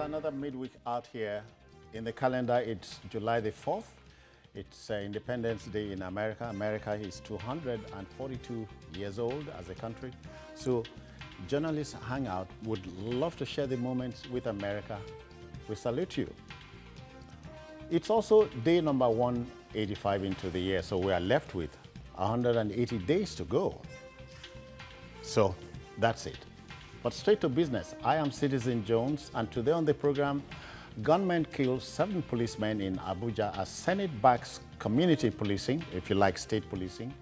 another midweek out here. In the calendar, it's July the 4th. It's Independence Day in America. America is 242 years old as a country. So journalists Hangout would love to share the moments with America. We salute you. It's also day number 185 into the year, so we are left with 180 days to go. So that's it. But straight to business. I am Citizen Jones, and today on the program, gunmen kill 7 policemen in Abuja as Senate backs community policing, if you like state policing.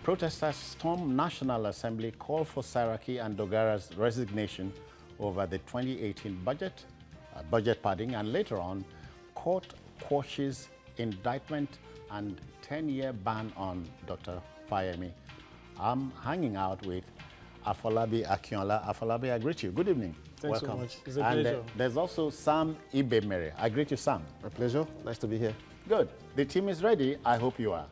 Protesters storm National Assembly, call for Saraki and Dogara's resignation over the 2018 budget padding, and later on, court quashes indictment and 10-year ban on Dr. Fayemi. I'm hanging out with Afolabi Akinola. Afolabi, I greet you. Good evening. Thanks Welcome. so much. It's a pleasure. There's also Sam Ibemere. I greet you, Sam. A pleasure. Nice to be here. Good. The team is ready. I hope you are.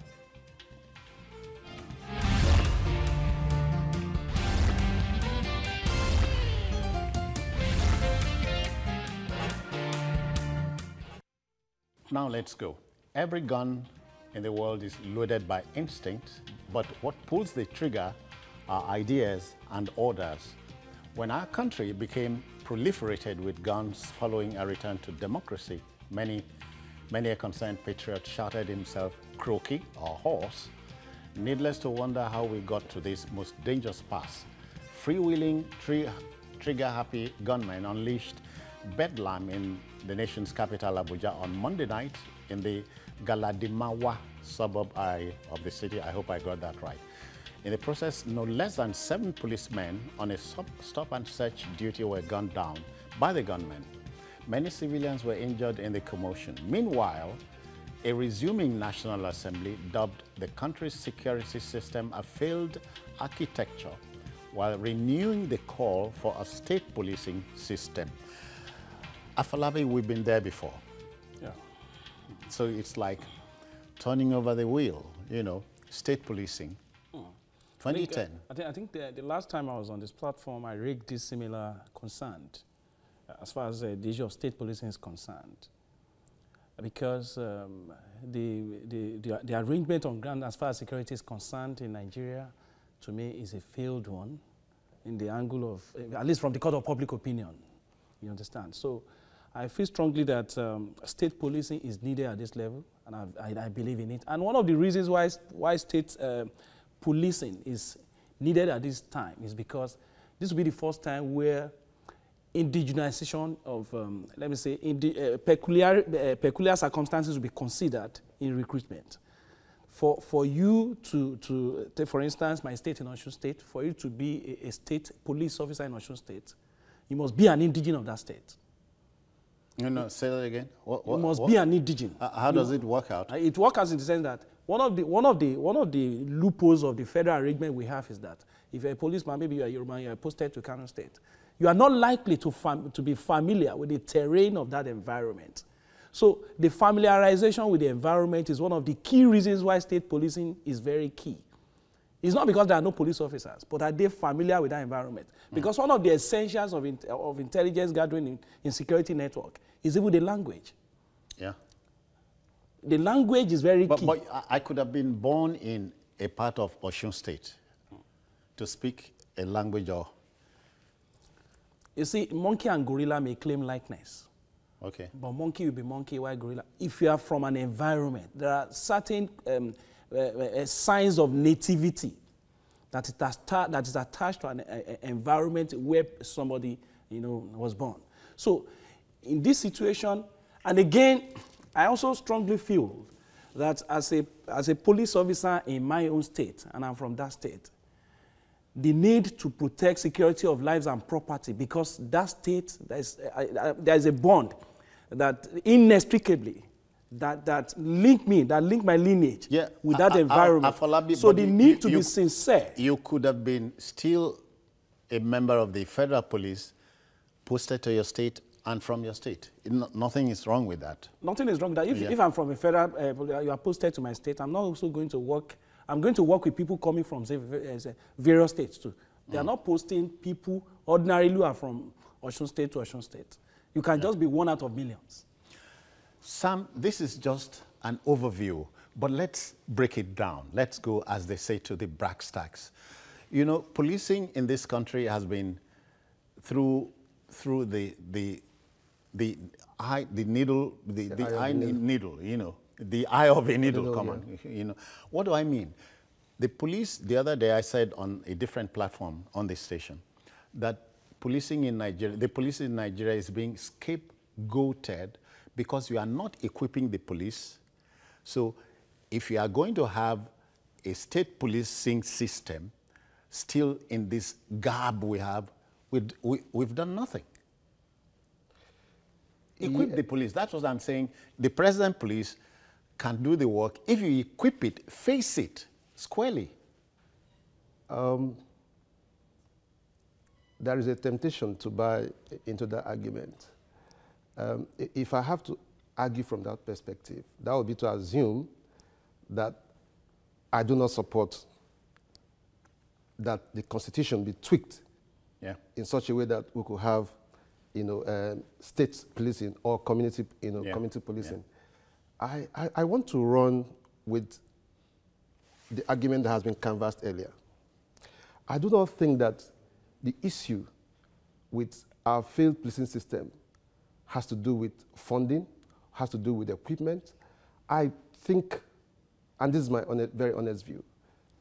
Now let's go. Every gun in the world is loaded by instinct, but what pulls the trigger are ideas and orders. When our country became proliferated with guns following a return to democracy, many a concerned patriot shouted himself croaky or hoarse. Needless to wonder how we got to this most dangerous pass. Freewheeling, trigger-happy gunmen unleashed bedlam in the nation's capital, Abuja, on Monday night in the Galadimawa suburb of the city. I hope I got that right. In the process, no less than 7 policemen on a stop-and-search duty were gunned down by the gunmen. Many civilians were injured in the commotion. Meanwhile, a resuming National Assembly dubbed the country's security system a failed architecture while renewing the call for a state policing system. Afolabi, we've been there before. Yeah. So it's like turning over the wheel, you know, state policing. 2010. I think the last time I was on this platform, I raised this similar concern as far as the issue of state policing is concerned. Because the arrangement on ground as far as security is concerned in Nigeria, to me, is a failed one in the angle of, at least from the court of public opinion, you understand? So I feel strongly that state policing is needed at this level, and I believe in it. And one of the reasons why state policing is needed at this time is because this will be the first time where indigenization of, let me say, peculiar circumstances will be considered in recruitment. For you to take, for instance, my state in Osun State, for you to be a state police officer in Osun State, you must be an indigene of that state. No, say that again. You must be an indigene. How does it work out? It works out in the sense that one of the loopholes of the federal arrangement we have is that if you're a policeman, maybe you're a Yoruba, you're posted to Kano State, you are not likely to be familiar with the terrain of that environment. So the familiarization with the environment is one of the key reasons why state policing is very key. It's not because there are no police officers, but are they familiar with that environment? Because one of the essentials of intelligence gathering in security network is even the language. Yeah. The language is very key. But I could have been born in a part of Osun State to speak a language or... You see, monkey and gorilla may claim likeness. Okay. But monkey will be monkey, while gorilla. If you are from an environment, there are certain signs of nativity that is attached to an environment where somebody, was born. So in this situation, and again, I also strongly feel that as a police officer in my own state, and I'm from that state, the need to protect security of lives and property, because that state, there is a bond that inextricably that link my lineage with that environment. So the need to be sincere. You could have been still a member of the federal police posted to your state and from your state. Nothing is wrong with that. Nothing is wrong with that. If I'm from a federal, you are posted to my state, I'm not also going to work. I'm going to work with people coming from various states too. They are not posting people ordinarily who are from Osun State to Osun State. You can just be one out of millions. Sam, this is just an overview, but let's break it down. Let's go, as they say, to the brass tacks. You know, policing in this country has been through the eye needle, you know, the eye of a needle, come on, you know. What do I mean? The police, the other day I said on a different platform on this station, that policing in Nigeria, the police in Nigeria is being scapegoated because you are not equipping the police. So if you are going to have a state policing system still in this garb we have, we've done nothing. Equip the police. That's what I'm saying. The present police can do the work. If you equip it, face it squarely. There is a temptation to buy into that argument. If I have to argue from that perspective, that would be to assume that I do not support that the Constitution be tweaked in such a way that we could have, you know, state policing or community, you know, community policing. I want to run with the argument that has been canvassed earlier. I do not think that the issue with our failed policing system has to do with funding, has to do with equipment. I think, and this is my very honest view,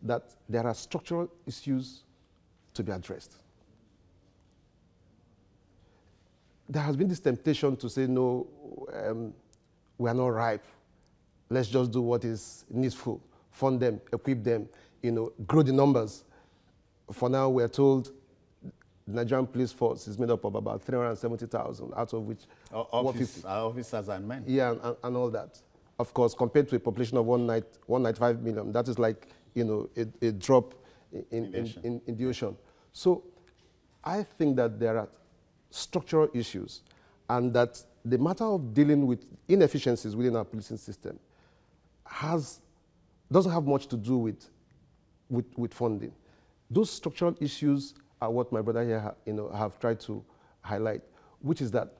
that there are structural issues to be addressed. There has been this temptation to say, no, we are not ripe. Let's just do what is needful, fund them, equip them, you know, grow the numbers. For now, we are told the Nigerian police force is made up of about 370,000, out of which officers and men. Yeah, and all that. Of course, compared to a population of 195 million, that is like, you know, a drop in the ocean. So I think that there are structural issues, and that the matter of dealing with inefficiencies within our policing system doesn't have much to do with funding. Those structural issues are what my brother here have tried to highlight, which is that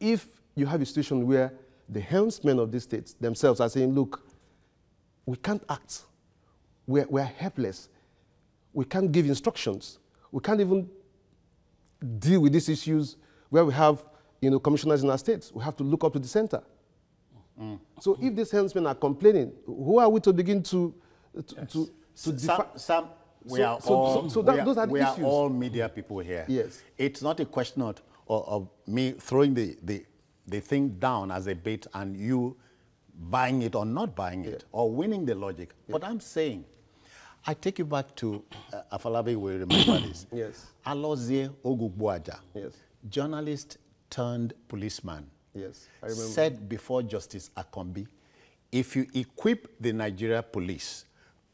if you have a situation where the helmsmen of these states themselves are saying, look, we can't act, we're helpless, we can't give instructions, we can't even deal with these issues where we have, you know, commissioners in our states, we have to look up to the center. So if these helmsmen are complaining, who are we to begin to Sam, we are all media people here. Yes. It's not a question of me throwing the thing down as a bait and you buying it or not buying it or winning the logic. But I'm saying, I take you back to Afolabi will remember this. Yes. Alozie Ogugbuaja, yes, journalist turned policeman, yes, I remember, said before Justice Akombi, if you equip the Nigeria police,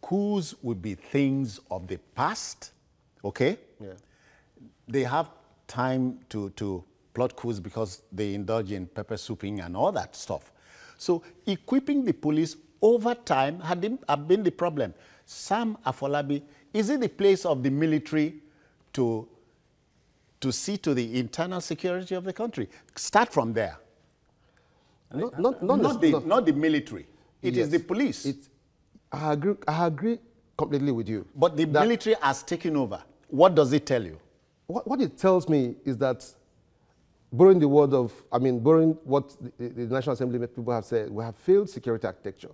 coups will be things of the past, okay? Yeah. They have time to plot coups because they indulge in pepper souping and all that stuff. So equipping the police over time have been the problem. Sam Afolabi, is it the place of the military to see to the internal security of the country? Start from there. Not the military. It is the police. I agree completely with you. But the military has taken over. What does it tell you? What it tells me is that, borrowing the word of, borrowing what the National Assembly people have said, we have failed security architecture.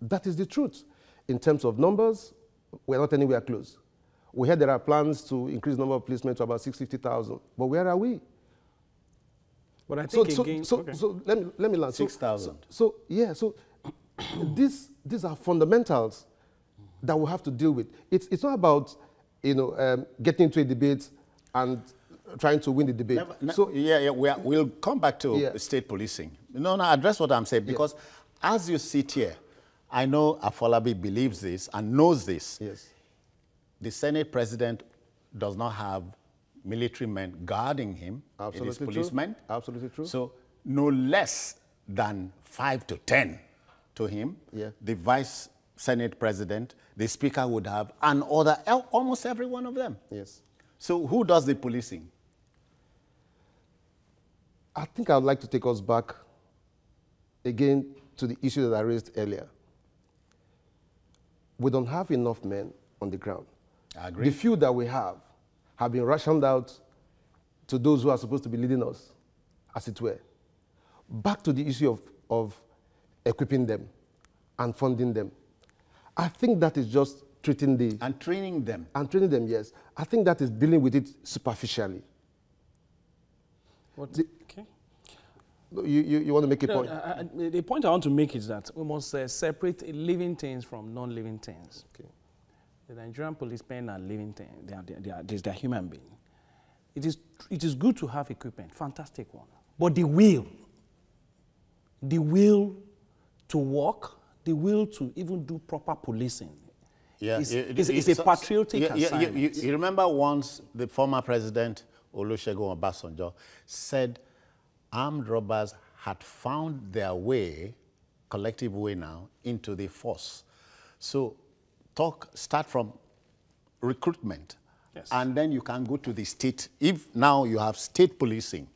That is the truth. In terms of numbers, we're not anywhere close. We heard there are plans to increase the number of policemen to about 650,000. But where are we? But I think so let me land. 6,000. So these are fundamentals that we have to deal with. It's not about getting into a debate and trying to win the debate. We'll come back to state policing. No, address what I'm saying, because as you sit here, I know Afolabi believes this and knows this. Yes. The Senate president does not have military men guarding him. Absolutely it is policemen. True. Absolutely true. So no less than 5 to 10 to him, the vice Senate president, the speaker would have, and almost every one of them. Yes. So who does the policing? I think I would like to take us back again to the issue that I raised earlier. We don't have enough men on the ground. I agree. The few that we have been rationed out to those who are supposed to be leading us, as it were. Back to the issue of equipping them and funding them. I think that is just treating the... And training them. And training them, yes. I think that is dealing with it superficially. Okay. You want to make a point? The point I want to make is that we must separate living things from non-living things. Okay. The Nigerian policemen are living things. They are human beings. It is good to have equipment, fantastic one. But the will to work, the will to even do proper policing, is a patriotic assignment. You remember once the former president, Olusegun Obasanjo, said armed robbers had found their way, collective way now, into the force. So start from recruitment. Yes. And then you can go to the state. If now you have state policing,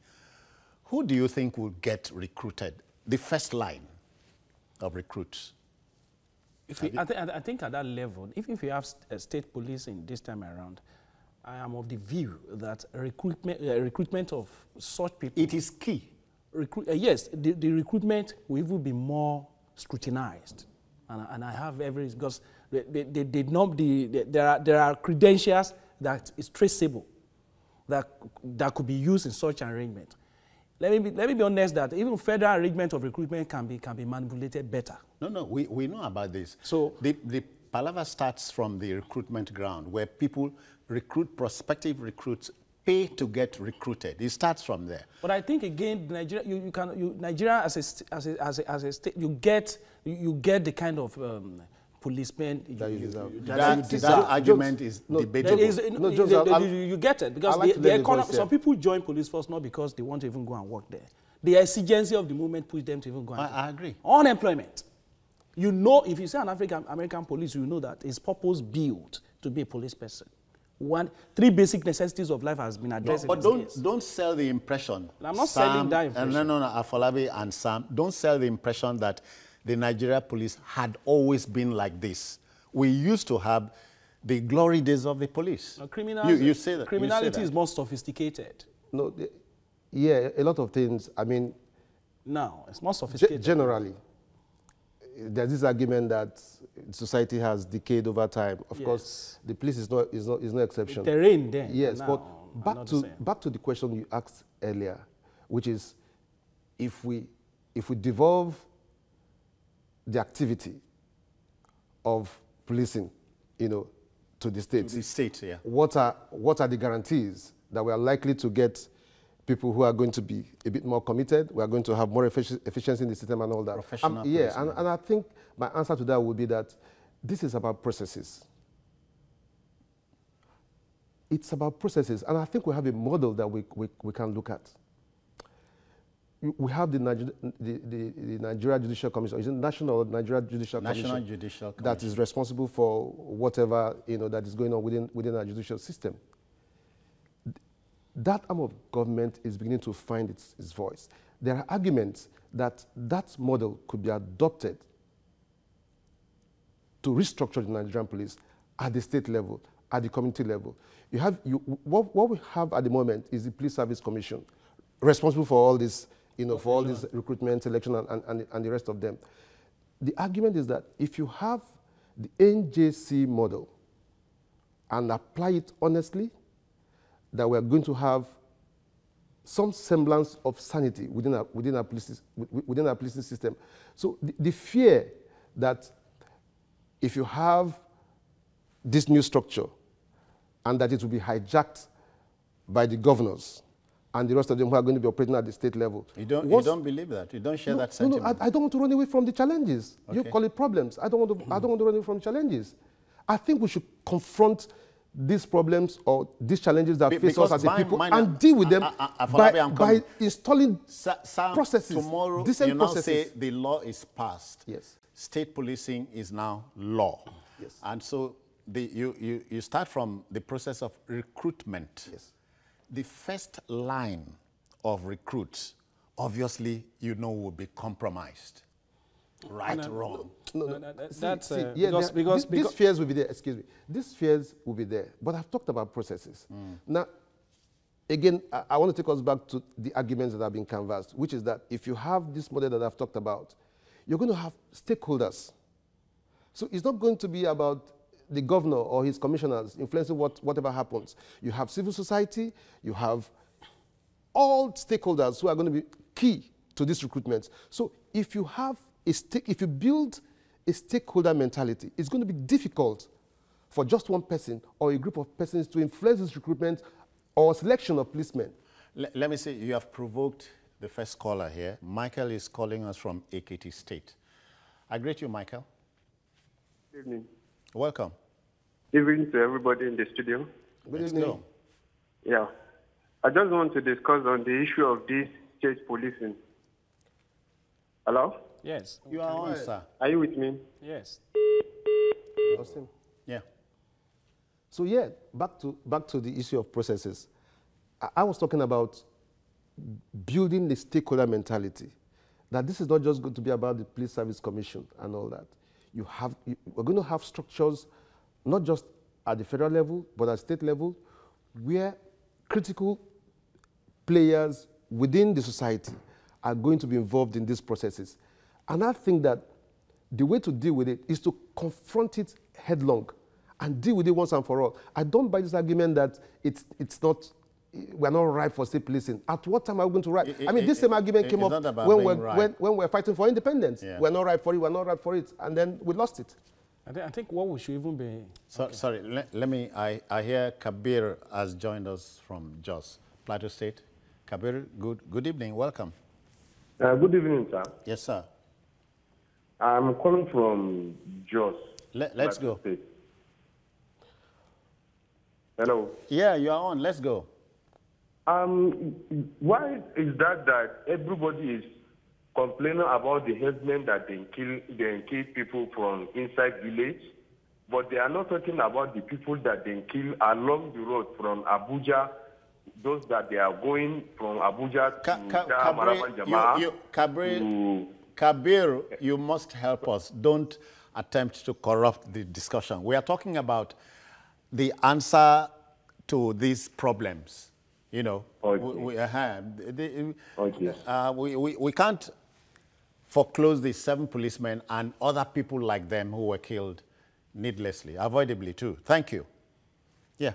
who do you think will get recruited? The first line of recruits. I think at that level, if you have state policing this time around, I am of the view that recruitment of such people... It is key. Yes, the recruitment will even be more scrutinized. And I have every... Because there are credentials that is traceable, that could be used in such an arrangement. Let me be honest that even federal arrangement of recruitment can be manipulated better. No, we know about this. So the palaver starts from the recruitment ground, where people recruit, prospective recruits pay to get recruited. It starts from there. But I think again, Nigeria, Nigeria as a state, you get the kind of policemen that argument is debatable. You get it because the economy. Some people join police force not because they want to even go and work there. The exigency of the movement pushes them to even go. I agree. Unemployment. You know, if you say an American police, you know that it's purpose built to be a police person. Three basic necessities of life has been addressed. But don't sell the impression. I'm not selling that impression. No, Afolabi and Sam, don't sell the impression that the Nigeria police had always been like this. We used to have the glory days of the police. You say that. Criminality is more sophisticated. No, yeah, a lot of things. I mean, now it's more sophisticated. Generally, there's this argument that society has decayed over time. Of course, the police is no exception. The terrain then. Yes, but back to the question you asked earlier, which is, if we devolve the activity of policing, to the state. To the state, yeah. What are the guarantees that we are likely to get people who are going to be a bit more committed? We are going to have more efficiency in the system and all that. Professional. Yeah, and I think my answer to that would be that this is about processes. It's about processes, and I think we have a model that we can look at. We have the Nigeria Judicial Commission, is it National Nigeria Judicial Commission? National Judicial Commission. That is responsible for whatever that is going on within our judicial system. That arm of government is beginning to find its voice. There are arguments that model could be adopted to restructure the Nigerian police at the state level, at the community level. What we have at the moment is the Police Service Commission, responsible for all this, for all this recruitment, selection, and the rest of them. The argument is that if you have the NJC model and apply it honestly, that we're going to have some semblance of sanity within our policing system. So the fear that if you have this new structure and that it will be hijacked by the governors and the rest of them who are going to be operating at the state level. You don't believe that? You don't share that sentiment? No, I don't want to run away from the challenges. Okay. You call it problems. I don't want to run away from challenges. I think we should confront these problems or these challenges that face us as a people and deal with them by installing processes, tomorrow decent you now processes. Say the law is passed. Yes. State policing is now law. Yes. And so you start from the process of recruitment. Yes. The first line of recruits obviously you know will be compromised. Right, wrong. No. That's because these fears will be there. Excuse me. These fears will be there. But I've talked about processes. Now, again, I want to take us back to the arguments that have been canvassed, which is that if you have this model that I've talked about, you're going to have stakeholders. So it's not going to be about the governor or his commissioners influencing whatever happens. You have civil society, you have all stakeholders who are going to be key to this recruitment. So if you have if you build a stakeholder mentality, it's going to be difficult for just one person or a group of persons to influence this recruitment or selection of policemen. Let me say, you have provoked the first caller here. Michael is calling us from Ekiti State. I greet you, Michael. Good evening. Welcome. Evening to everybody in the studio. Good Let's evening. go. Yeah. I just want to discuss on the issue of this state policing. Hello? Yes. You are on, sir. Are you with me? Yes. Austin? Yeah. So yeah, back to the issue of processes. I was talking about building the stakeholder mentality. That this is not just going to be about the Police Service Commission and all that. We're going to have structures, not just at the federal level, but at state level, where critical players within the society are going to be involved in these processes. And I think that the way to deal with it is to confront it headlong and deal with it once and for all. I don't buy this argument that we're not ripe for state policing. At what time are we going to ripe? I mean, this same argument came up when we're fighting for independence. Yeah. We're not ripe for it, and then we lost it. I think what we should even be... Sorry, let me, I hear Kabir has joined us from Jos, Plateau State. Kabir, good evening, welcome. Good evening, sir. Yes, sir. I'm calling from Jos. Let's go. State. Hello. Yeah, you are on, let's go. Why is that everybody is complaining about the herdsmen that they kill people from inside village, but they are not talking about the people that they kill along the road from Abuja, those that they are going from Abuja to Kabir, you must help us. Don't attempt to corrupt the discussion. We are talking about the answer to these problems. You know, okay. We can't foreclose the 7 policemen and other people like them who were killed needlessly, avoidably too. Thank you. Yeah.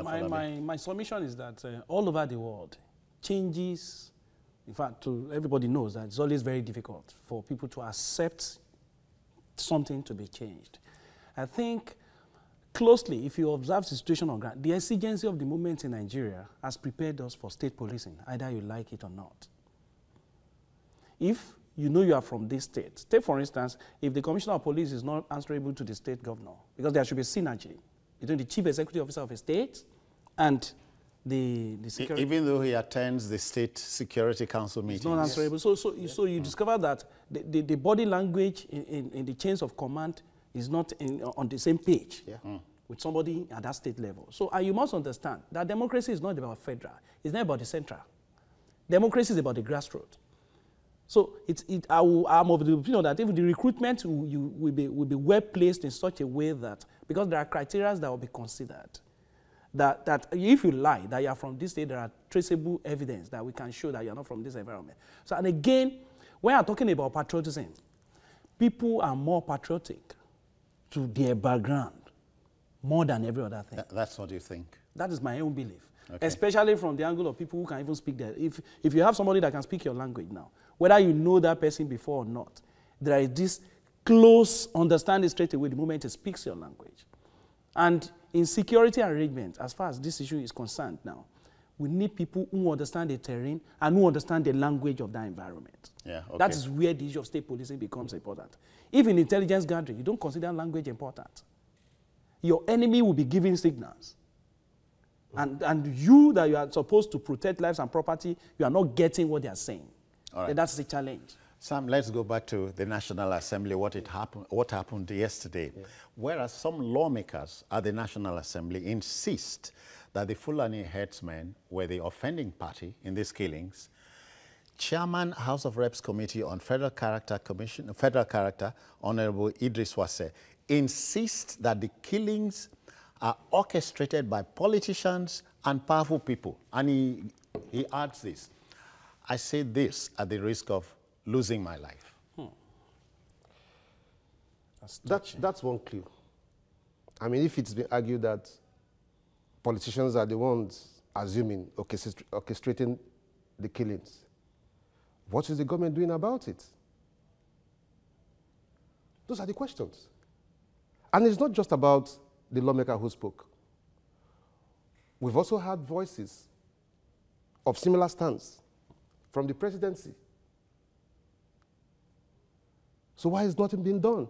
My submission is that all over the world, changes, in fact, everybody knows that it's always very difficult for people to accept something to be changed. I think closely, if you observe the situation on ground, the exigency of the movement in Nigeria has prepared us for state policing, either you like it or not. If you know you are from this state, take for instance, if the commissioner of police is not answerable to the state governor, because there should be synergy between the chief executive officer of a state and the security. Even though he attends the state security council meetings. It's not answerable. So you discover that the body language in the chains of command is not on the same page with somebody at that state level. So you must understand that democracy is not about federal. It's not about the central. Democracy is about the grassroots. So I'm of the opinion that if the recruitment will be well placed in such a way that, because there are criteria that will be considered, that if you lie, that you are from this state, there are traceable evidence that we can show that you are not from this environment. So, and again, when I'm talking about patriotism, people are more patriotic to their background more than every other thing. That's what you think? That is my own belief. Okay. Especially from the angle of people who can even speak that. If you have somebody that can speak your language now, whether you know that person before or not, there is this close understanding straight away the moment he speaks your language. And in security arrangements, as far as this issue is concerned now, we need people who understand the terrain and who understand the language of that environment. Yeah, okay. That is where the issue of state policing becomes important. If in intelligence gathering, you don't consider language important, your enemy will be giving signals. And you that you are supposed to protect lives and property, you are not getting what they are saying. All right. That's the challenge. Sam, let's go back to the National Assembly, what happened yesterday. Yeah. Whereas some lawmakers at the National Assembly insist that the Fulani herdsmen were the offending party in these killings, Chairman, House of Reps Committee on Federal Character, Honorable Idris Wase, insists that the killings are orchestrated by politicians and powerful people. And he adds this: I say this at the risk of losing my life. That's one clue. I mean, if it's been argued that politicians are the ones assuming, orchestrating the killings, what is the government doing about it? Those are the questions. And it's not just about the lawmaker who spoke. We've also had voices of similar stance from the presidency. So why is nothing being done?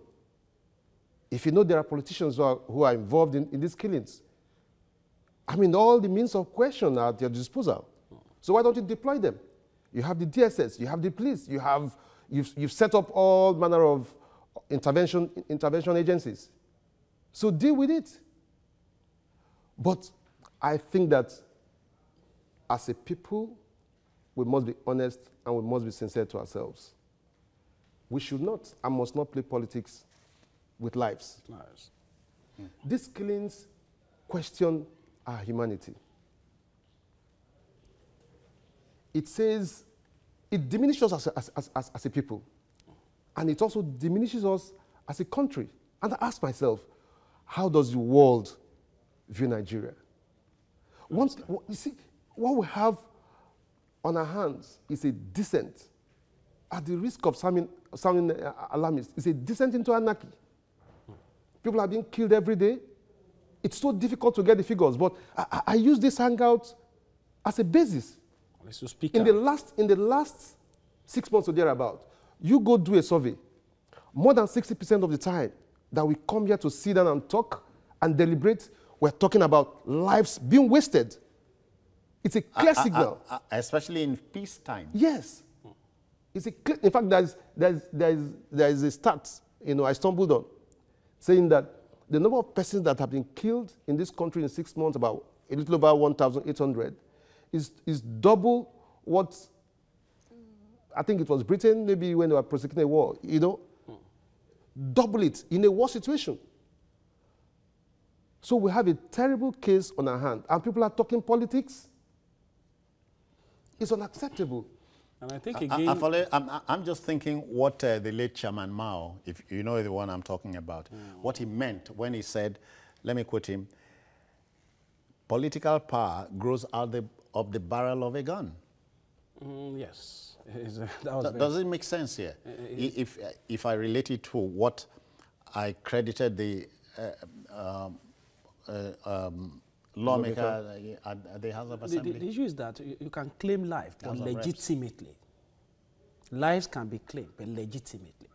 If you know there are politicians who are involved in these killings, I mean, all the means of question are at your disposal. So why don't you deploy them? You have the DSS, you have the police, you've set up all manner of intervention agencies. So deal with it. But I think that as a people, we must be honest and we must be sincere to ourselves. We should not and must not play politics with lives. These killings question our humanity. It says, it diminishes us as a people, and it also diminishes us as a country. And I ask myself, how does the world view Nigeria? You see, what we have on our hands is a descent, at the risk of sounding alarmist, it's a descent into anarchy. People are being killed every day. It's so difficult to get the figures, but I use this Hangout as a basis. In the last 6 months or thereabout, you go do a survey. More than 60% of the time that we come here to sit down and talk and deliberate, we're talking about lives being wasted. It's a clear signal. Especially in peacetime. Yes. It's a clear, in fact, there is a stat, I stumbled on, saying that the number of persons that have been killed in this country in 6 months, about a little over 1,800, is double what, I think it was Britain, maybe when they were prosecuting a war, double it in a war situation. So we have a terrible case on our hand, and people are talking politics. It's unacceptable. And I think again, I'm just thinking what the late Chairman Mao, if you know the one I'm talking about, what he meant when he said, let me quote him, political power grows out of the barrel of a gun. Yes. Does it make sense here? If I relate it to what I credited the lawmaker at the House of Assembly. The issue is that you can claim life, but legitimately. Lives can be claimed, but legitimately.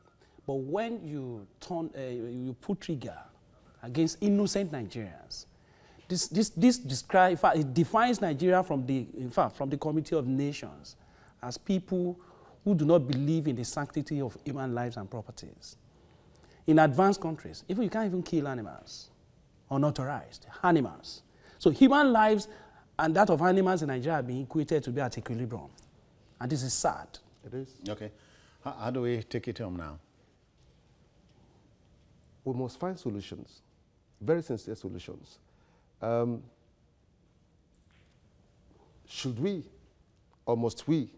But when you you put trigger against innocent Nigerians, this it defines Nigeria from the Committee of Nations as people who do not believe in the sanctity of human lives and properties. In advanced countries, you can't even kill animals, unauthorized animals. So human lives and that of animals in Nigeria are being equated to be at equilibrium. And this is sad. It is. Okay. How do we take it home now? We must find solutions, very sincere solutions. Should we or must we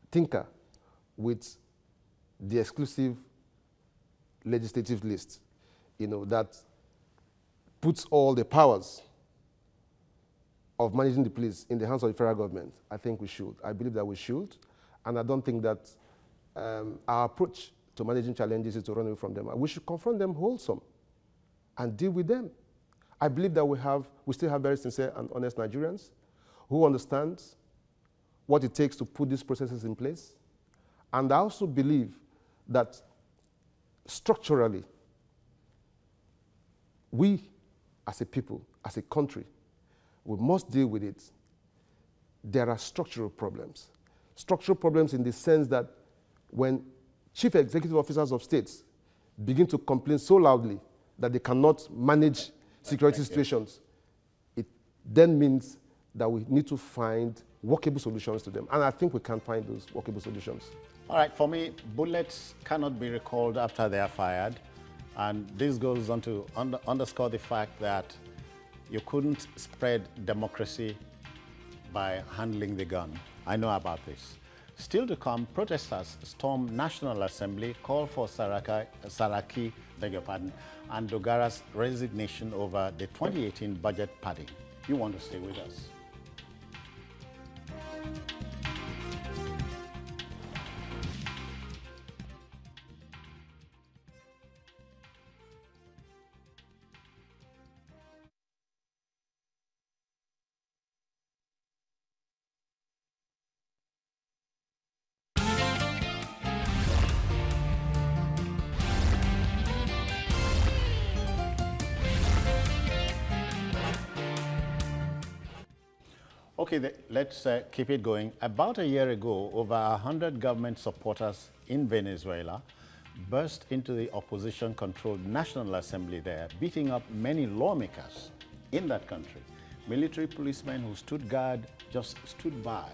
tinker with the exclusive legislative list, that puts all the powers of managing the police in the hands of the federal government? I think we should. I believe that we should. And I don't think that our approach to managing challenges is to run away from them. We should confront them wholesome and deal with them. I believe that we still have very sincere and honest Nigerians who understand what it takes to put these processes in place. And I also believe that structurally, we as a people, as a country, we must deal with it. There are structural problems. Structural problems in the sense that when chief executive officers of states begin to complain so loudly that they cannot manage security situations, it then means that we need to find workable solutions to them. And I think we can find those workable solutions. All right, for me, bullets cannot be recalled after they are fired. And this goes on to underscore the fact that you couldn't spread democracy by handling the gun. I know about this. Still to come, protesters storm National Assembly, call for Saraki, beg your pardon, and Dogara's resignation over the 2018 budget padding. You want to stay with us? Okay, let's keep it going. About a year ago, over 100 government supporters in Venezuela burst into the opposition-controlled National Assembly there, beating up many lawmakers in that country. Military policemen who stood guard just stood by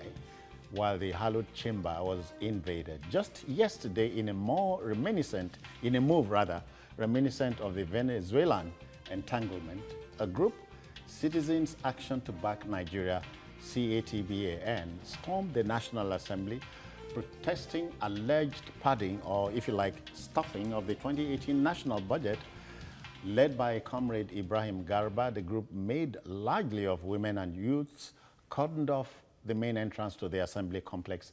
while the hallowed chamber was invaded. Just yesterday, in a move reminiscent of the Venezuelan entanglement, a group, Citizens Action to Back Nigeria, CATBAN, stormed the National Assembly, protesting alleged padding, or if you like, stuffing of the 2018 national budget. Led by Comrade Ibrahim Garba, the group, made largely of women and youths, cordoned off the main entrance to the assembly complex,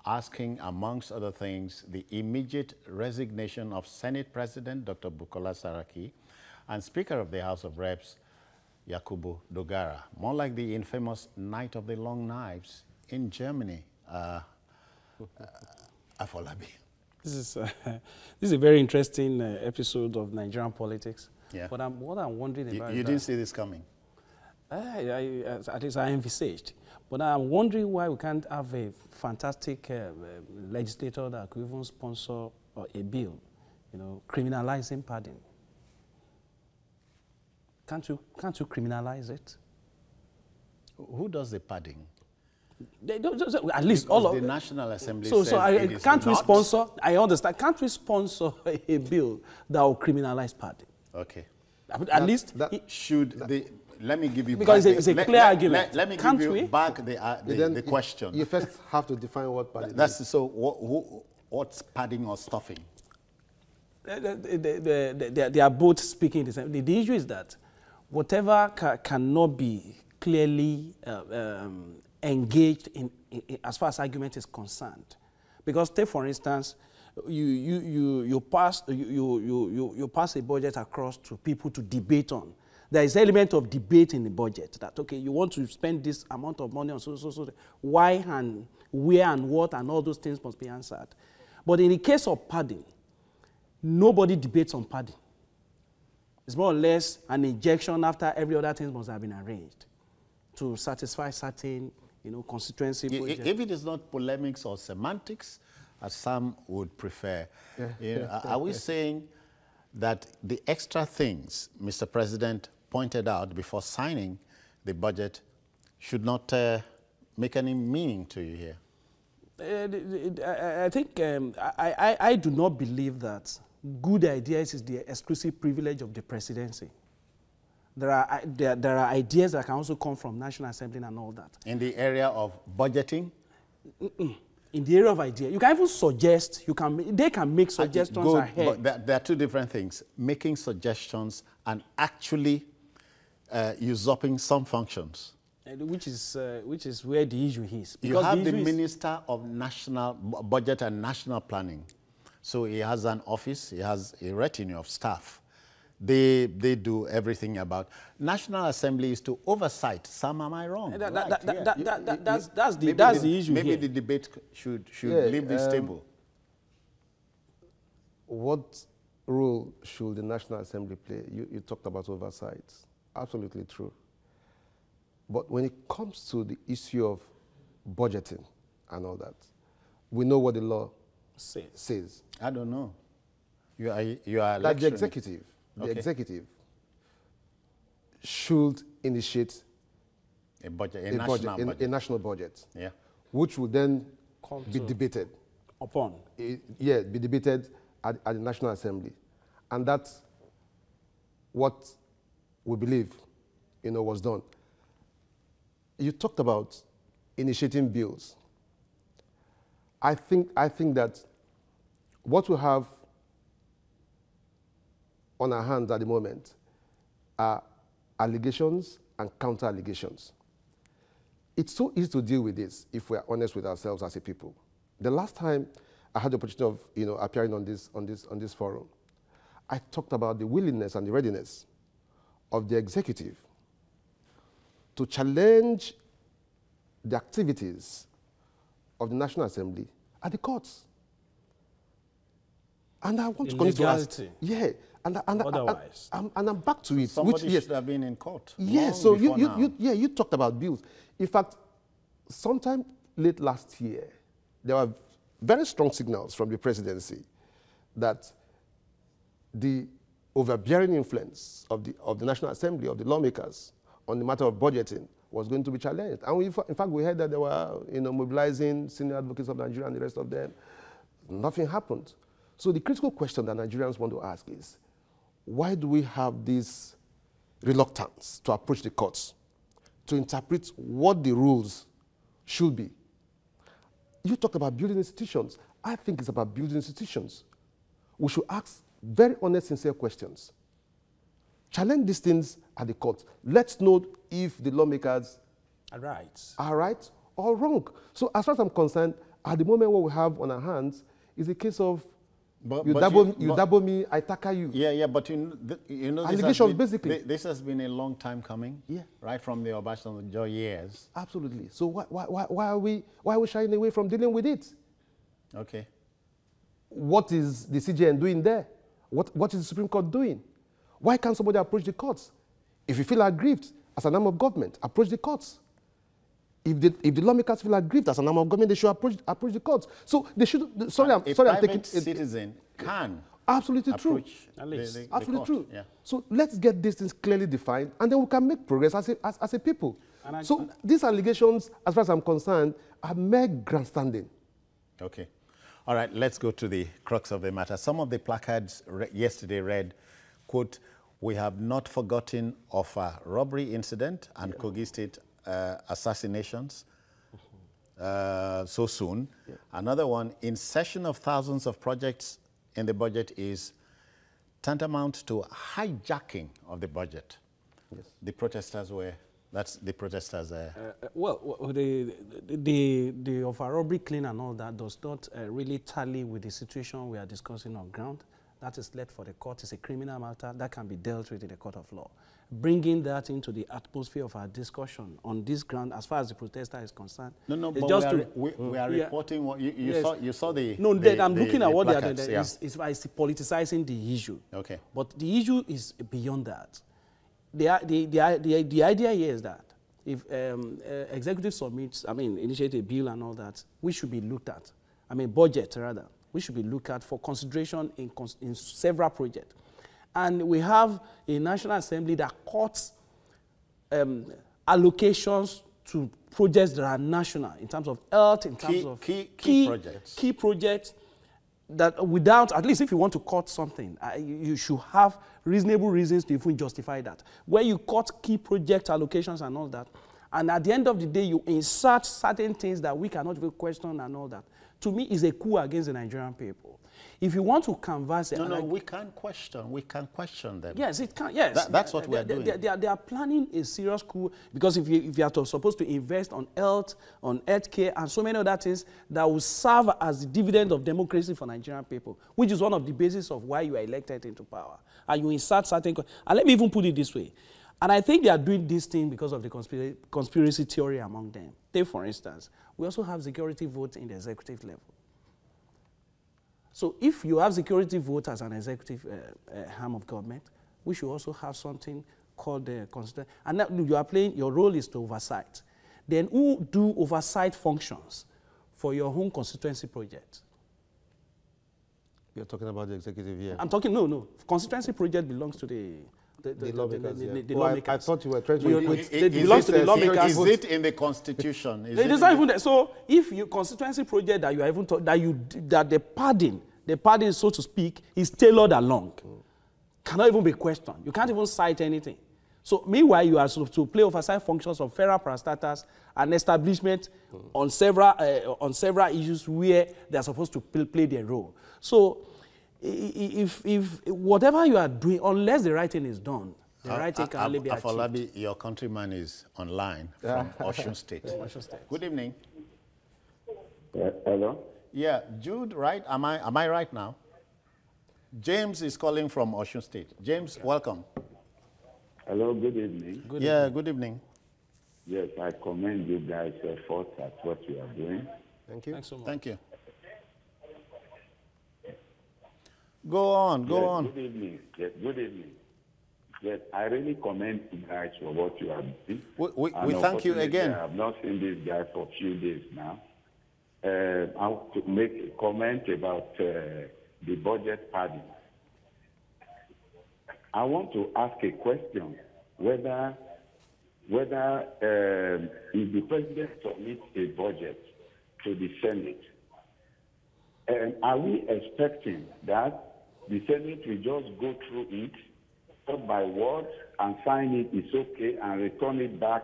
asking, amongst other things, the immediate resignation of Senate President Dr. Bukola Saraki and Speaker of the House of Reps, Yakubu Dogara, more like the infamous Night of the Long Knives in Germany. Afolabi. This is a very interesting episode of Nigerian politics. Yeah. But what I'm wondering about... You didn't see this coming? At least I envisaged. But I'm wondering why we can't have a fantastic legislator that could even sponsor a bill, criminalizing padding. Can't you criminalize it? Who does the padding? At least all of the National Assembly can't we sponsor? I understand. Can't we sponsor a bill that will criminalize padding? Okay. At least let me give you because it's a clear argument. Let me give you back the question. You first have to define what padding is. So what's padding or stuffing? They are both speaking the same. The issue is that whatever cannot be clearly engaged in as far as argument is concerned, because take for instance, you pass a budget across to people to debate on. There is an element of debate in the budget that, okay, you want to spend this amount of money on so, why and where and what and all those things must be answered. But in the case of padding, nobody debates on padding. It's more or less an injection after every other thing must have been arranged to satisfy certain, constituency projects. If it is not polemics or semantics, as some would prefer, are we saying that the extra things Mr. President pointed out before signing the budget should not make any meaning to you here? I think I do not believe that good ideas is the exclusive privilege of the presidency. There are ideas that can also come from National Assembly and all that. In the area of budgeting? In the area of ideas. You can even suggest, they can make suggestions ahead. But there are two different things. Making suggestions and actually usurping some functions. Which is where the issue is. You have the Minister of National Budget and National Planning. So he has an office, he has a retinue of staff. They do everything about. National Assembly is to oversight. Sam, am I wrong? That's the issue. Maybe the debate should leave this table. What role should the National Assembly play? You talked about oversight. Absolutely true. But when it comes to the issue of budgeting and all that, we know what the law says. I don't know. You are that the executive should initiate A budget, a national budget. A national budget. Yeah. Which will then Come be to debated. Upon. Yeah, be debated at the National Assembly. And that's what we believe, was done. You talked about initiating bills. I think that what we have on our hands at the moment are allegations and counter-allegations. It's so easy to deal with this if we are honest with ourselves as a people. The last time I had the opportunity of appearing on this forum, I talked about the willingness and the readiness of the executive to challenge the activities of the National Assembly at the courts. And I want to continue to ask, yeah, and I'm back to it. Somebody should have been in court. Yes, so you talked about bills. In fact, sometime late last year, there were very strong signals from the presidency that the overbearing influence of the National Assembly, of the lawmakers, on the matter of budgeting was going to be challenged. And in fact, we heard that they were mobilizing senior advocates of Nigeria and the rest of them. Nothing happened. So the critical question that Nigerians want to ask is, why do we have this reluctance to approach the courts to interpret what the rules should be? You talked about building institutions. I think it's about building institutions. We should ask very honest, sincere questions. Challenge these things at the court. Let's know if the lawmakers are right or wrong. So as far as I'm concerned, at the moment what we have on our hands is a case of you double me, I tackle you. Yeah, but allegations, basically. This has been a long time coming. Yeah. Right from the Obasanjo years. Absolutely. So why are we shying away from dealing with it? Okay. What is the CJN doing there? What is the Supreme Court doing? Why can't somebody approach the courts? If you feel aggrieved as an arm of government, approach the courts. If the lawmakers feel aggrieved as an arm of government, they should approach the courts. So they should. I'm taking citizen can absolutely true. Absolutely true. Yeah. So let's get these things clearly defined, and then we can make progress as a people. So these allegations, as far as I'm concerned, are mere grandstanding. Okay. All right, let's go to the crux of the matter. Some of the placards yesterday read, quote, "We have not forgotten of a robbery incident and Kogi State assassinations so soon." Yeah. Another one, incession of thousands of projects in the budget is tantamount to hijacking of the budget. Yes. The protesters were, that's the protesters. Well, the of a robbery claim and all that does not really tally with the situation we are discussing on ground. That is left for the court. It's a criminal matter that can be dealt with in the court of law. Bringing that into the atmosphere of our discussion on this ground, as far as the protester is concerned. No, but just we are reporting what you saw the. No, I'm looking at what they are doing. Yeah. It's politicizing the issue. Okay. But the issue is beyond that. The idea here is that if executive initiate a bill and all that, we should be looked at. Budget rather. We should be looked at for consideration in several projects. And we have a National Assembly that cuts allocations to projects that are national in terms of health, in terms of key projects that without, at least if you want to cut something, you should have reasonable reasons to even justify that. Where you cut key project allocations and all that, and at the end of the day, you insert certain things that we cannot even question and all that, to me, is a coup against the Nigerian people. If you want to canvass it... No, we can question. We can question them. Yes, it can. Yes. That's what we are doing. They are planning a serious coup, because if you are supposed to invest on health, on healthcare, and so many other things that will serve as the dividend of democracy for Nigerian people, which is one of the basis of why you are elected into power. And you insert certain... And let me even put it this way. And I think they are doing this thing because of the conspiracy theory among them. Take, for instance, we also have security votes in the executive level. So if you have security vote as an executive arm of government, we should also have something called the Constituency. And now you are playing, your role is to oversight. Then who do oversight functions for your own constituency project? You're talking about the executive here? I'm talking, no. Constituency project belongs to the The lawmakers, yeah. the Oh, lawmakers. I thought you were trying to It belongs to the lawmakers. Is it in the Constitution? It is not even there. So if your constituency project that you are even that the padding, so to speak, is tailored along, cannot even be questioned. You can't even cite anything. So meanwhile, you are supposed to play oversight functions of federal parastatals and establishment on several issues where they are supposed to play their role. So if whatever you are doing, unless the right thing is done, the right thing can only be achieved. Afolabi, your countryman is online from Osun State. Osun State. Good evening. Hello? Yeah, Jude, right? Am I right now? James is calling from Osun State. James, welcome. Hello, good evening. Good evening. Yes, I commend you guys' efforts at what you are doing. Thank you. Thanks so much. Thank you. Go on. Good evening. Yes, good evening. Yes, I really commend you guys for what you are doing. We thank you again. I have not seen this guy for a few days now. I want to make a comment about the budget padding. I want to ask a question, whether if the president submits a budget to the Senate, are we expecting that the Senate will just go through it, word by word, and sign it, it's okay, and return it back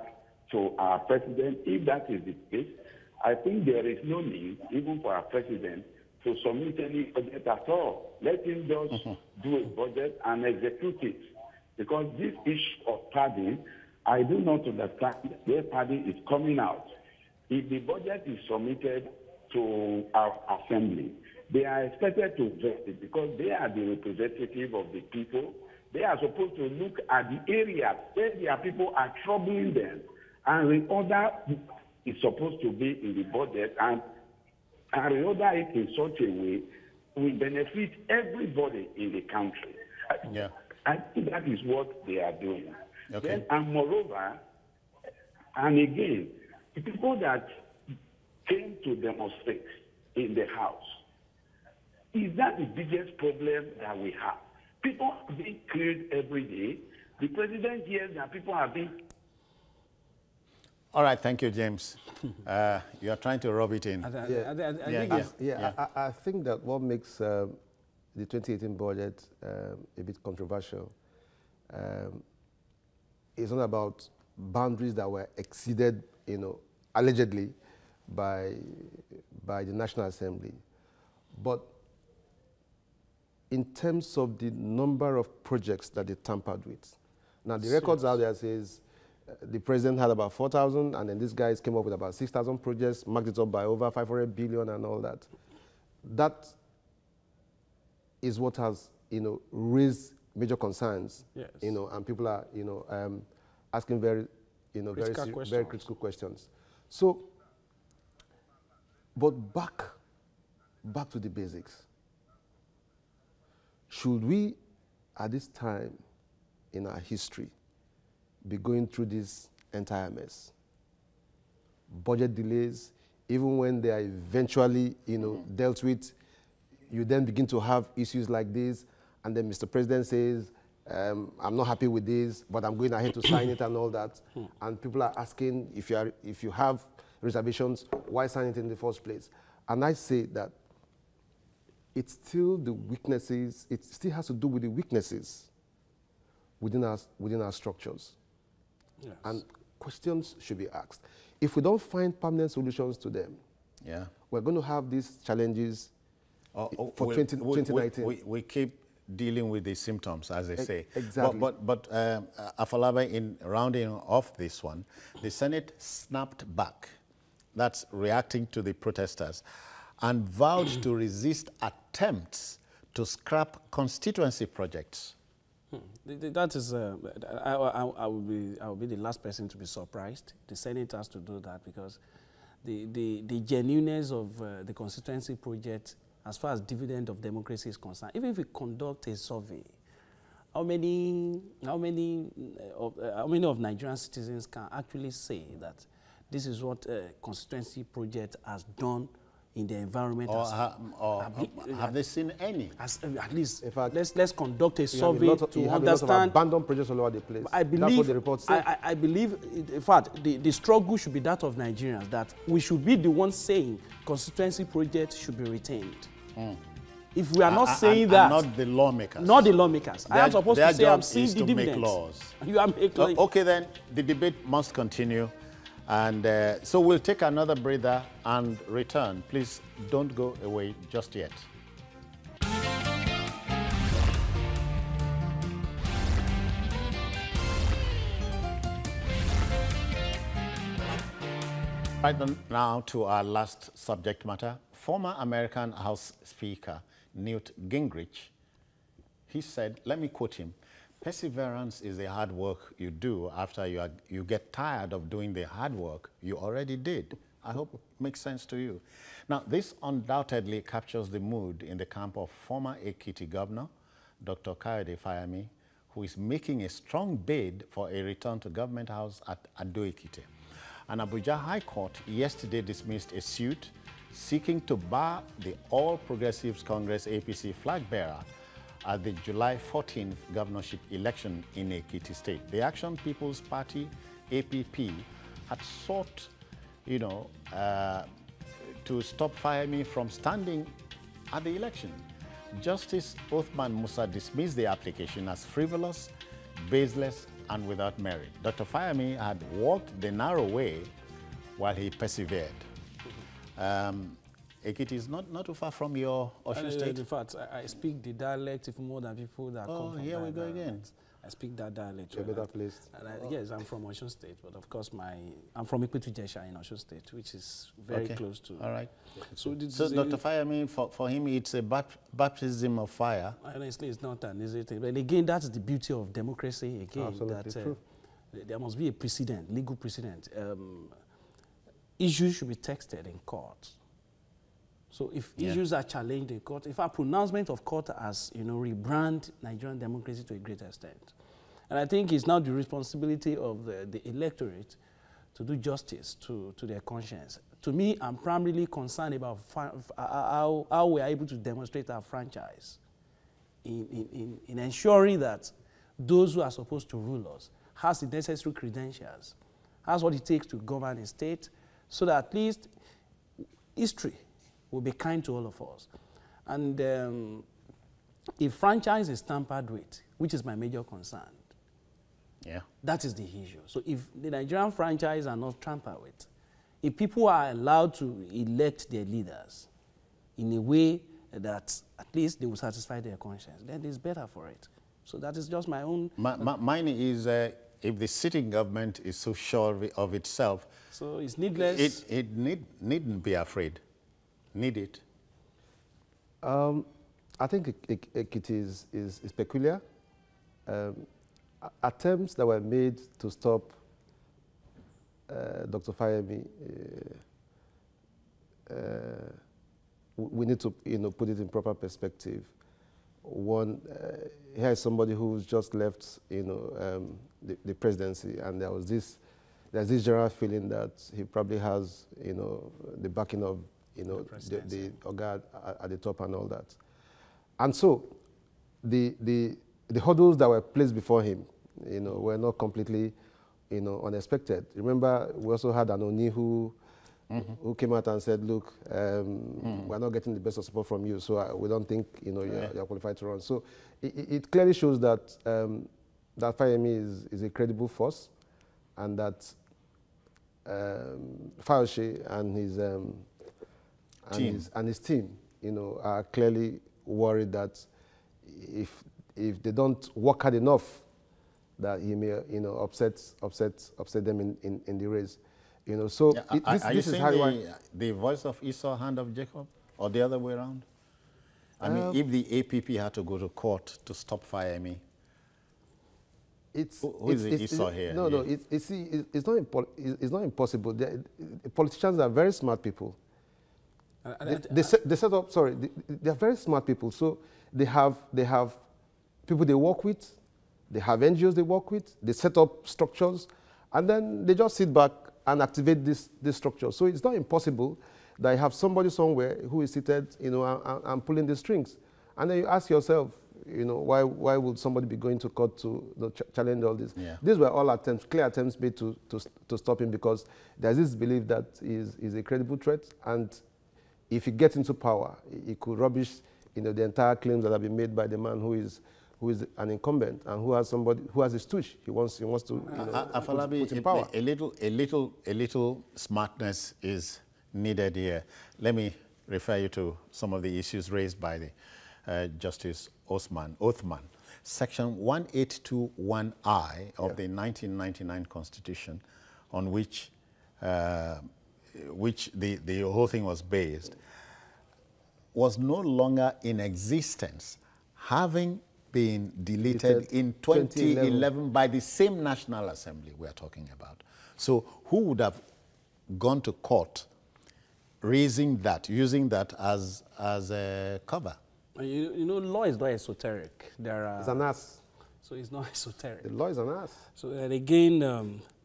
to our president? If that is the case, I think there is no need, even for our president, to submit any budget at all. Let him just do a budget and execute it. Because this issue of padding, I do not understand where padding is coming out. If the budget is submitted to our assembly, they are expected to vote it because they are the representative of the people. They are supposed to look at the areas where their people are troubling them, and reorder is supposed to be in the budget, and reorder it in such a way will benefit everybody in the country. Yeah. I think that is what they are doing. Okay. Then, and moreover, and again, the people that came to demonstrate in the House, is that the biggest problem that we have? People are being killed every day. The president hears that people are being... All right, thank you, James. You are trying to rub it in. I think that what makes the 2018 budget a bit controversial is not about boundaries that were exceeded, allegedly by the National Assembly, but in terms of the number of projects that they tampered with. Now, the records out there says the president had about 4,000, and then these guys came up with about 6,000 projects, marked it up by over 500 billion and all that. That is what has, raised major concerns, yes. And people are, asking very critical questions. So, but back to the basics. Should we, at this time in our history, be going through this entire mess? Budget delays, even when they are eventually, dealt with, you then begin to have issues like this, and then Mr. President says, I'm not happy with this, but I'm going ahead to sign it and all that. And people are asking, if you have reservations, why sign it in the first place? And I say that it's still the weaknesses, it still has to do with the weaknesses within our structures. Yes. And questions should be asked. If we don't find permanent solutions to them, we're going to have these challenges for 2019. We keep dealing with the symptoms, as they say. Exactly. But Afolabi, in rounding off this one, the Senate snapped back, that's reacting to the protesters, and vowed to resist attempts to scrap constituency projects. That is, I will be the last person to be surprised. The Senate has to do that because the genuineness of the constituency project, as far as dividend of democracy is concerned, even if we conduct a survey, how many of Nigerian citizens can actually say that this is what a constituency project has done in the environment. Or have they seen any? At least, In fact, let's conduct a survey to you have understand. a lot of abandoned projects all over the place. I believe, that's what the report said. I believe, in fact, the struggle should be that of Nigerians, that we should be the ones saying constituency projects should be retained. If we are not saying that, not the lawmakers. Not the lawmakers. I am supposed to say I'm seeing the dividends. Make laws. You are making. Okay, then the debate must continue, and so we'll take another breather and return. Please don't go away just yet. Right now to our last subject matter. Former American House Speaker Newt Gingrich, he said, let me quote him, "Perseverance is the hard work you do after you get tired of doing the hard work you already did." I hope it makes sense to you. Now, this undoubtedly captures the mood in the camp of former Ekiti Governor, Dr. Kayode Fayemi, who is making a strong bid for a return to Government House at Ado-Ekiti. An Abuja High Court yesterday dismissed a suit seeking to bar the All Progressives Congress APC flag bearer at the July 14th governorship election in Ekiti State. The Action People's Party, APP, had sought, to stop Fayemi from standing at the election. Justice Othman Musa dismissed the application as frivolous, baseless, and without merit. Dr. Fayemi had walked the narrow way while he persevered. Ekiti is not too far from your Osun State. In fact, I speak the dialect even more than people that come from here we go again. I speak that dialect. You're better placed. Yes, I'm from Osun State, but of course I'm from Ekiti in Osun State, which is very close to. All right. So Dr. Fayemi, for him, it's a baptism of fire. Honestly, it's not an easy thing. But again, that's the beauty of democracy. Again, absolutely true. There must be a precedent, legal precedent. Issues should be texted in court. So if issues are challenged in court, if a pronouncement of court has, rebrand Nigerian democracy to a great extent. And I think it's now the responsibility of the electorate to do justice to their conscience. To me, I'm primarily concerned about how we are able to demonstrate our franchise in ensuring that those who are supposed to rule us has the necessary credentials, has what it takes to govern a state, so that at least history will be kind to all of us. And if franchise is tampered with, which is my major concern, that is the issue. So if the Nigerian franchise are not tampered with, if people are allowed to elect their leaders in a way that at least they will satisfy their conscience, then it's better for it. So that is just my own... Mine is, if the sitting government is so sure of itself, so it's needless. It needn't be afraid. Need it? I think it is peculiar. Attempts that were made to stop Dr. Fayemi, we need to put it in proper perspective. One, here is somebody who's just left the presidency, and there's this general feeling that he probably has the backing of the Oga at the top and all that. And so the hurdles that were placed before him, were not completely, unexpected. Remember, we also had an Oni who came out and said, look, we're not getting the best of support from you, so we don't think, you're qualified to run. So it clearly shows that that Fayemi is a credible force, and that Fauci and his team, are clearly worried that if they don't work hard enough, that he may, upset them in the race. So are you saying the voice of Esau, hand of Jacob, or the other way around? I mean, if the APP had to go to court to stop Fayemi, who is the Esau here? No, it's not impossible. Politicians are very smart people. They set up. Sorry, they are very smart people. So they have people they work with. They have NGOs they work with. They set up structures, and then they just sit back and activate this structure. So it's not impossible. that you have somebody somewhere who is seated, you know, and pulling the strings. And then you ask yourself, you know, why would somebody be going to court to, you know, challenge all this? Yeah. These were all attempts, clear attempts made to stop him, because there's this belief that he's a credible threat, and if he gets into power, he could rubbish, you know, the entire claims that have been made by the man who is an incumbent and who has somebody who has a stooge. He wants to, you know, put in power. A little smartness is needed here. Let me refer you to some of the issues raised by the Justice Othman. Section 1821I of the 1999 Constitution, on which the whole thing was based, was no longer in existence, having been deleted in 2011 by the same National Assembly we are talking about. So who would have gone to court raising that, using that as a cover? You know, law is not esoteric. It's an ass. So it's not esoteric. The law is an ass. So and again,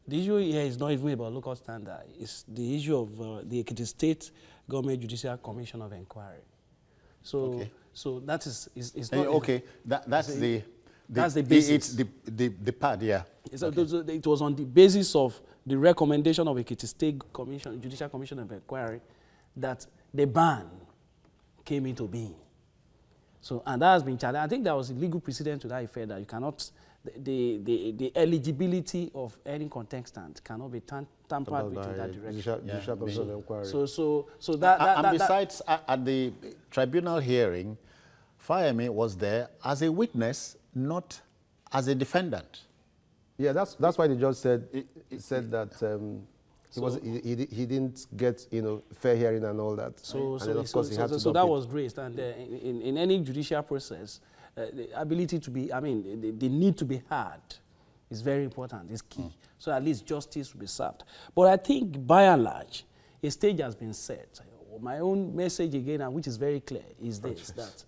the issue here is not even about local standard. It's the issue of the Ekiti State Government Judicial Commission of Inquiry. So, okay. So that is not okay. That's the basis. It's the part, yeah. Okay. It was on the basis of the recommendation of Ekiti State Judicial Commission of Inquiry that the ban came into being. So, and that has been challenged. I think there was a legal precedent to that effect that you cannot, the eligibility of any contestant cannot be tampered with in that direction. Judicial Commission of Inquiry. So that besides, at the tribunal hearing, Fayemi was there as a witness, not as a defendant. Yeah, that's why the judge said that he didn't get, you know, fair hearing and all that. So that was raised, and in any judicial process, the ability to be, the need to be heard is very important. It's key. So at least justice will be served. But I think by and large, a stage has been set. My own message again, and which is very clear, is this: that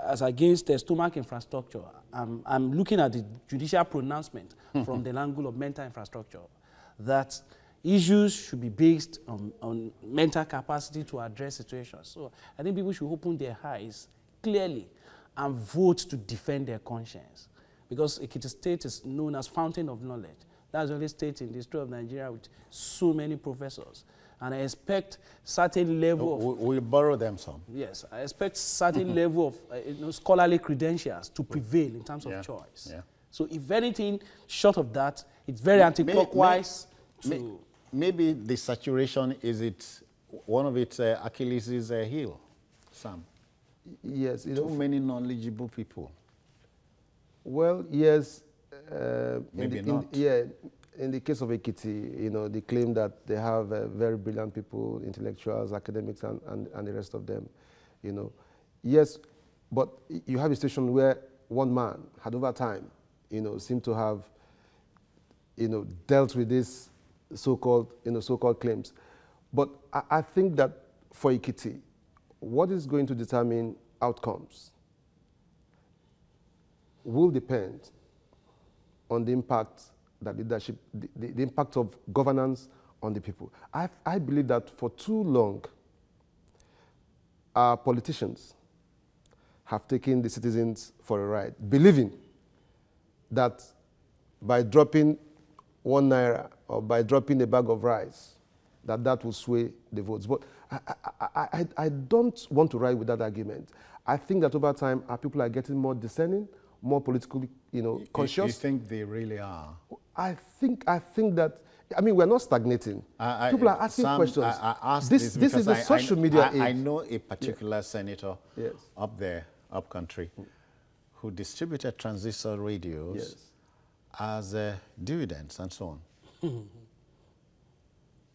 as against stomach infrastructure, I'm looking at the judicial pronouncement from the angle of mental infrastructure, that issues should be based on mental capacity to address situations. So I think people should open their eyes clearly and vote to defend their conscience. Because Ekiti State is known as fountain of knowledge. That's the only state in the history of Nigeria with so many professors. And I expect certain level of... We'll borrow them some. Yes, I expect certain level of scholarly credentials to prevail in terms of choice. Yeah. So if anything short of that, it's very anti-clockwise Maybe the saturation is one of its Achilles' heel, Sam. Yes. Too many knowledgeable people. Well, yes. Maybe not. In the case of Ekiti, you know, they claim that they have very brilliant people, intellectuals, academics, and the rest of them, you know. Yes, but you have a situation where one man had over time, you know, seemed to have, you know, dealt with this so-called claims. But I think that for Ekiti, what is going to determine outcomes will depend on the impact that leadership, the impact of governance on the people. I believe that for too long, our politicians have taken the citizens for a ride, believing that by dropping 1 naira or by dropping a bag of rice, that will sway the votes. But I don't want to ride with that argument. I think that over time, our people are getting more discerning, more politically, you know, conscious. You think they really are? I think that, I mean, we're not stagnating. People are asking questions. I asked this is the social media age. I know a particular senator up there, up country, who distributed transistor radios as dividends and so on.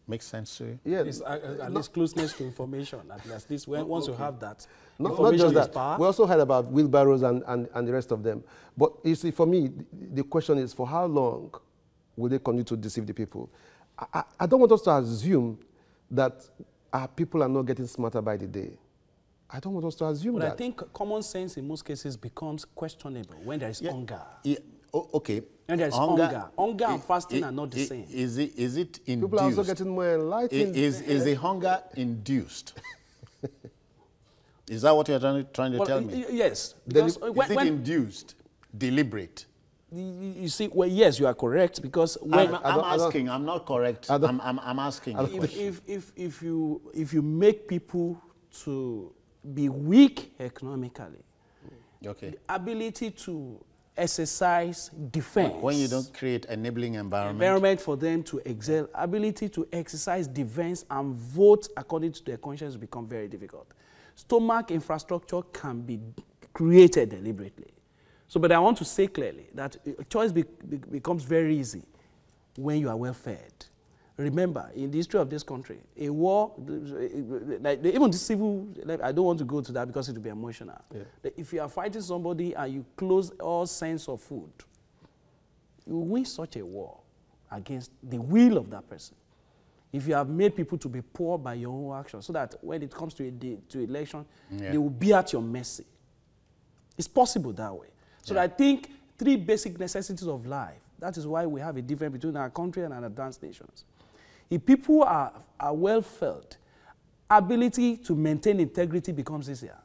Makes sense to you? Yes. At least closeness to information. At least once you have that, not just that. Power. We also heard about wheelbarrows and the rest of them. But you see, for me, the question is, for how long will they continue to deceive the people? I don't want us to assume that our people are not getting smarter by the day. I don't want us to assume that. But I think common sense in most cases becomes questionable when there is hunger. okay. And there's hunger. Hunger and fasting are not the same. Is it induced? People are also getting more enlightened. Is the hunger induced? Is that what you're trying to tell me? Yes. Is it induced, deliberate? You see, well, yes, you are correct, because when I'm asking, I'm not correct. I'm asking. If you make people to be weak economically, okay, the ability to exercise defense, when you don't create enabling environment for them to excel, ability to exercise defense and vote according to their conscience become very difficult. Stomach infrastructure can be created deliberately. So, but I want to say clearly that choice becomes very easy when you are well fed. Remember, in the history of this country, a war, like even the civil, I don't want to go to that because it will be emotional. Yeah. If you are fighting somebody and you close all sense of food, you win such a war against the will of that person. If you have made people to be poor by your own actions, so that when it comes to election, they will be at your mercy. It's possible that way. So I think 3 basic necessities of life, that is why we have a difference between our country and our advanced nations. If people are well felt, ability to maintain integrity becomes easier.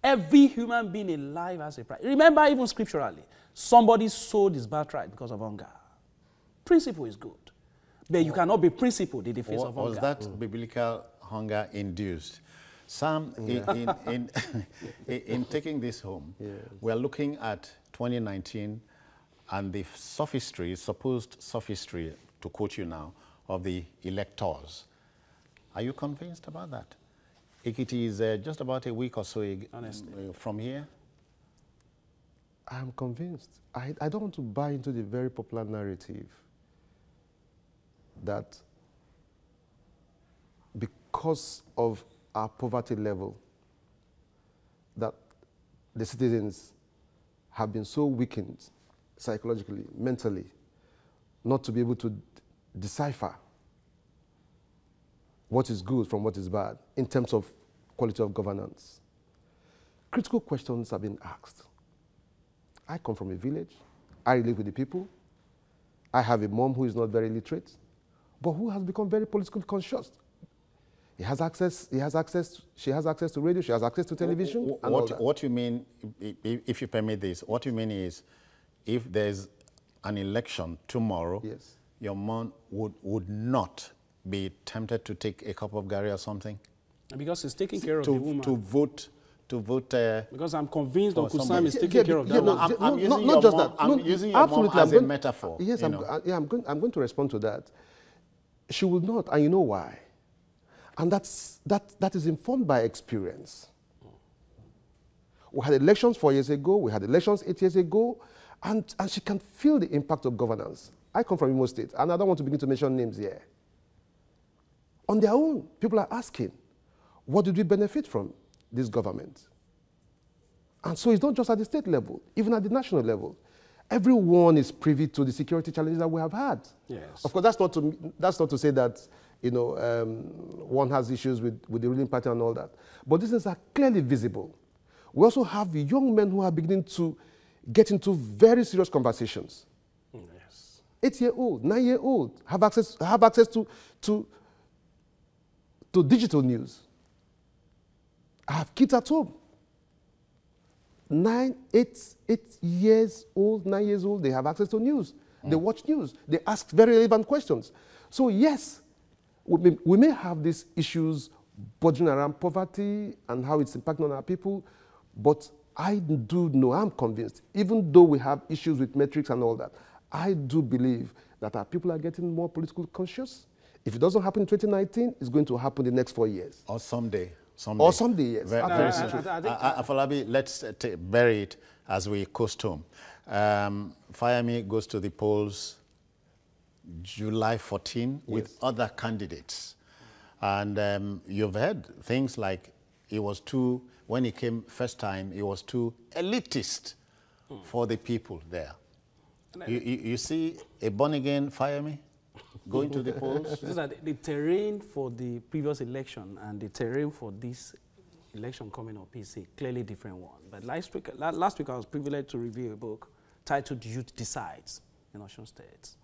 Every human being alive has a price. Remember, even scripturally, somebody sold his birthright because of hunger. Principle is good, but you cannot be principled in the face of hunger. Was that biblical hunger induced? Sam, in taking this home, we're looking at 2019 and the sophistry, supposed sophistry, to quote you now, of the electors. Are you convinced about that? Ekiti is just about a week or so from here. I'm convinced. I don't want to buy into the very popular narrative that because of our poverty level, that the citizens have been so weakened psychologically, mentally, not to be able to decipher what is good from what is bad in terms of quality of governance. Critical questions have been asked. I come from a village. I live with the people. I have a mom who is not very literate, but who has become very politically conscious. She has access to radio, she has access to television. What you mean, if you permit this, what you mean is, if there's an election tomorrow, your mom would not be tempted to take a cup of Gary or something? Because he's taking care of the woman. To vote. Because I'm convinced Uncle Sam is taking care of that woman. I'm using your mom as a metaphor. Yes, I'm going to respond to that. She would not, and you know why? And that is informed by experience. We had elections 4 years ago, we had elections 8 years ago, and she can feel the impact of governance. I come from Imo State, and I don't want to begin to mention names here. On their own, people are asking, what did we benefit from this government? And so it's not just at the state level, even at the national level. Everyone is privy to the security challenges that we have had. Yes. Of course, that's not to say that one has issues with the ruling party and all that. But these things are clearly visible. We also have young men who are beginning to get into very serious conversations. Yes. 8-year-old, 9-year-old have access to digital news. I have kids at home. 8 years old, 9 years old, they have access to news. They watch news. They ask very relevant questions. So yes, we may have these issues bordering around poverty and how it's impacting on our people, but I do know, I'm convinced, even though we have issues with metrics and all that, I do believe that our people are getting more politically conscious. If it doesn't happen in 2019, it's going to happen the next 4 years. Or someday. Or someday, yes. Very true. Afolabi, let's bury it as we coast home. Fayemi goes to the polls July 14 with other candidates. And you've heard things like when he came first time, he was too elitist for the people there. You see a born-again Fayemi going to the polls? The terrain for the previous election and the terrain for this election coming up is a clearly different one. But last week I was privileged to review a book titled Youth Decides in Osun State.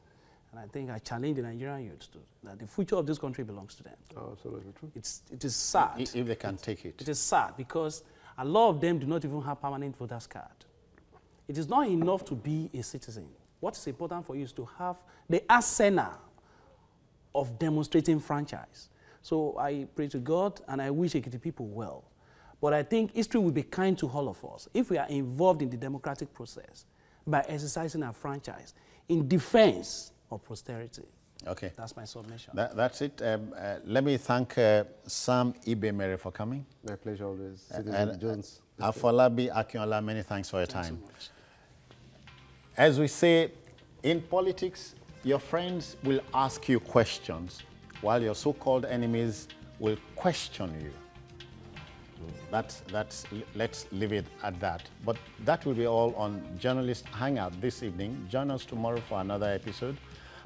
And I think I challenge the Nigerian youth that the future of this country belongs to them. Oh, absolutely true. It is sad. If they can take it. It is sad because a lot of them do not even have permanent voters card. It is not enough to be a citizen. What is important for you is to have the arsenal of demonstrating franchise. So I pray to God and I wish Ekiti people well. But I think history will be kind to all of us if we are involved in the democratic process by exercising our franchise in defense of posterity. Okay. That's my submission. That's it. Let me thank Sam Ibemere for coming. My pleasure always. Citizen Jones. Afolabi Akinola, many thanks for your time. So much. As we say, in politics, your friends will ask you questions while your so-called enemies will question you. Let's leave it at that. But that will be all on Journalist Hangout this evening. Join us tomorrow for another episode.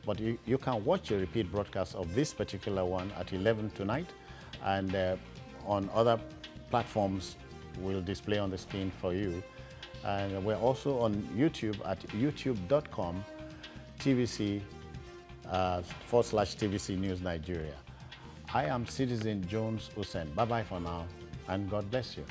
But you can watch a repeat broadcast of this particular one at 11 tonight. And on other platforms, we'll display on the screen for you. And we're also on YouTube at youtube.com/TVC News Nigeria. I am Citizen Jones Hussein. Bye-bye for now, and God bless you.